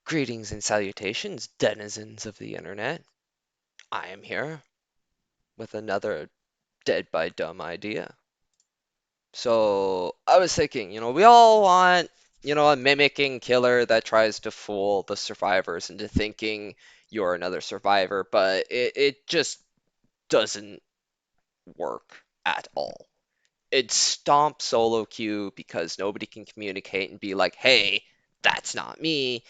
Greetings and salutations, denizens of the internet. I am here with another dead by dumb idea. So, I was thinking, we all want, a mimicking killer that tries to fool the survivors into thinking you're another survivor, but it just doesn't work at all. It stomps solo queue because nobody can communicate and be like, hey, that's not me.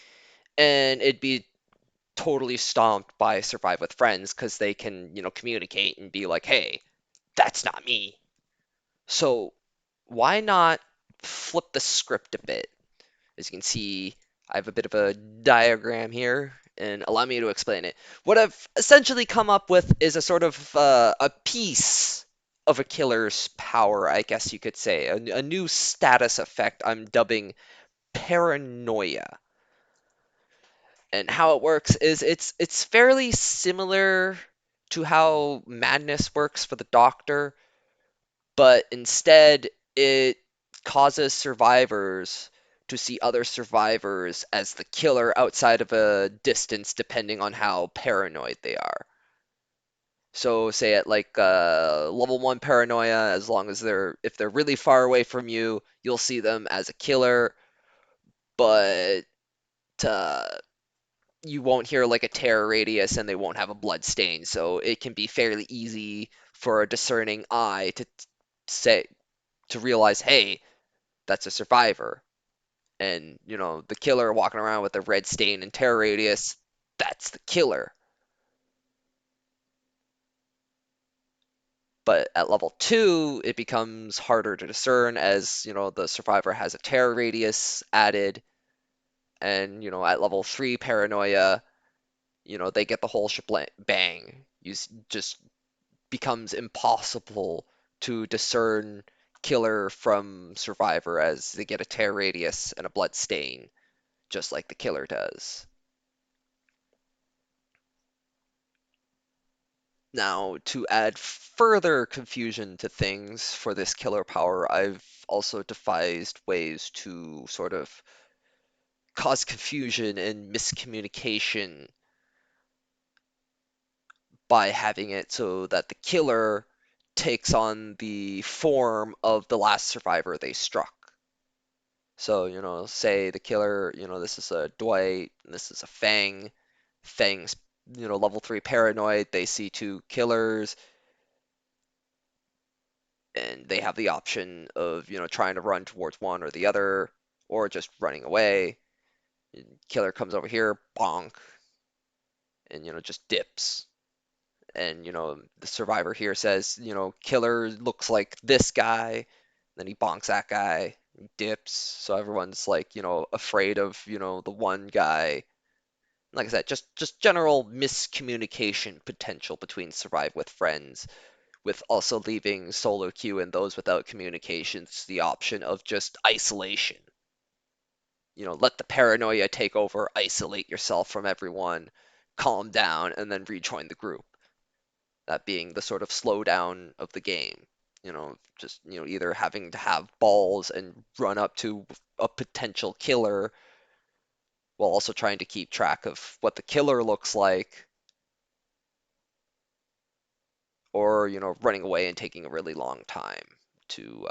And it'd be totally stomped by Survive with Friends because they can, communicate and be like, hey, that's not me. So why not flip the script a bit? As you can see, I have a bit of a diagram here, and allow me to explain it. What I've essentially come up with is a sort of a piece of a killer's power, I guess you could say, a new status effect I'm dubbing paranoia. And how it works is it's fairly similar to how madness works for the doctor, but instead it causes survivors to see other survivors as the killer outside of a distance depending on how paranoid they are. So say at like level 1 paranoia, as long as if they're really far away from you, you'll see them as a killer, but uh, you won't hear like a terror radius and they won't have a blood stain. So it can be fairly easy for a discerning eye to say to realize, hey, that's a survivor. And, the killer walking around with a red stain and terror radius, that's the killer. But at level 2, it becomes harder to discern as, the survivor has a terror radius added. And, at level 3 paranoia, they get the whole shebang. Just becomes impossible to discern killer from survivor as they get a tear radius and a blood stain, just like the killer does. Now, to add further confusion to things for this killer power, I've also devised ways to sort of cause confusion and miscommunication by having it so that the killer takes on the form of the last survivor they struck. So, say the killer, this is a Dwight, and this is a Fang. Fang's, level 3 paranoid. They see two killers, and they have the option of, trying to run towards one or the other, or just running away. And killer comes over here, bonk, and, just dips. And, the survivor here says, killer looks like this guy. Then he bonks that guy, dips. So everyone's like, afraid of, the one guy. Like I said, just general miscommunication potential between Survive with Friends, with also leaving solo queue and those without communications the option of just isolation. Let the paranoia take over, isolate yourself from everyone, calm down, and then rejoin the group. That being the sort of slowdown of the game. Just, either having to have balls and run up to a potential killer while also trying to keep track of what the killer looks like, or, running away and taking a really long time to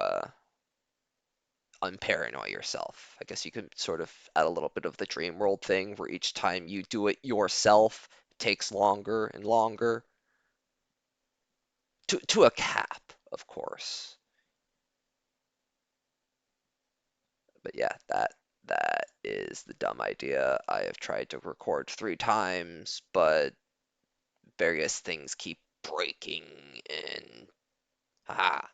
unparanoid yourself. I guess you could sort of add a little bit of the dream world thing where each time you do it yourself, it takes longer and longer to a cap, of course. But yeah, that is the dumb idea. I have tried to record 3 times, but various things keep breaking and haha.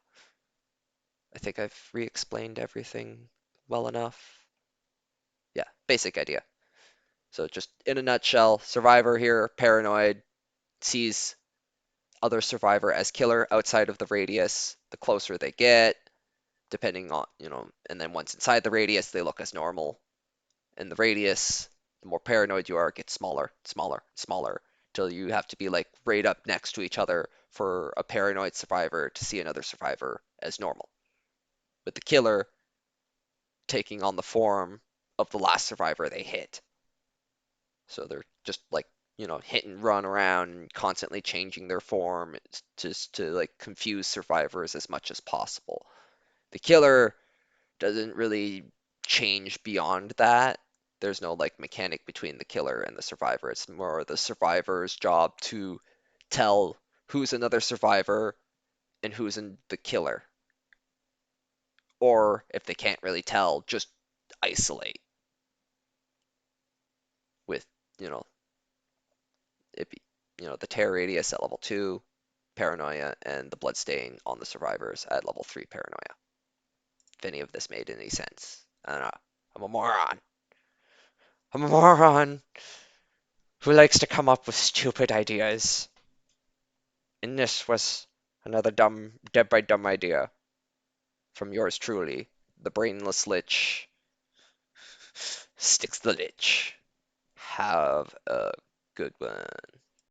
I think I've re-explained everything well enough. Yeah, basic idea. So just in a nutshell, survivor here, paranoid, sees other survivor as killer outside of the radius. The closer they get, depending on, and then once inside the radius, they look as normal. And the radius, the more paranoid you are, it gets smaller, smaller, smaller, till you have to be like right up next to each other for a paranoid survivor to see another survivor as normal. With the killer taking on the form of the last survivor they hit. So they're just like, hit and run around and constantly changing their form just to like confuse survivors as much as possible. The killer doesn't really change beyond that. There's no like mechanic between the killer and the survivor. It's more the survivor's job to tell who's another survivor and who's in the killer. Or if they can't really tell, just isolate with, you know, it be, the tear radius at level 2, paranoia, and the bloodstain on the survivors at level 3 paranoia. If any of this made any sense. I don't know. I'm a moron. I'm a moron who likes to come up with stupid ideas. And this was another dumb, dead by dumb idea from yours truly, the brainless lich. Sticks the lich. Have a good one.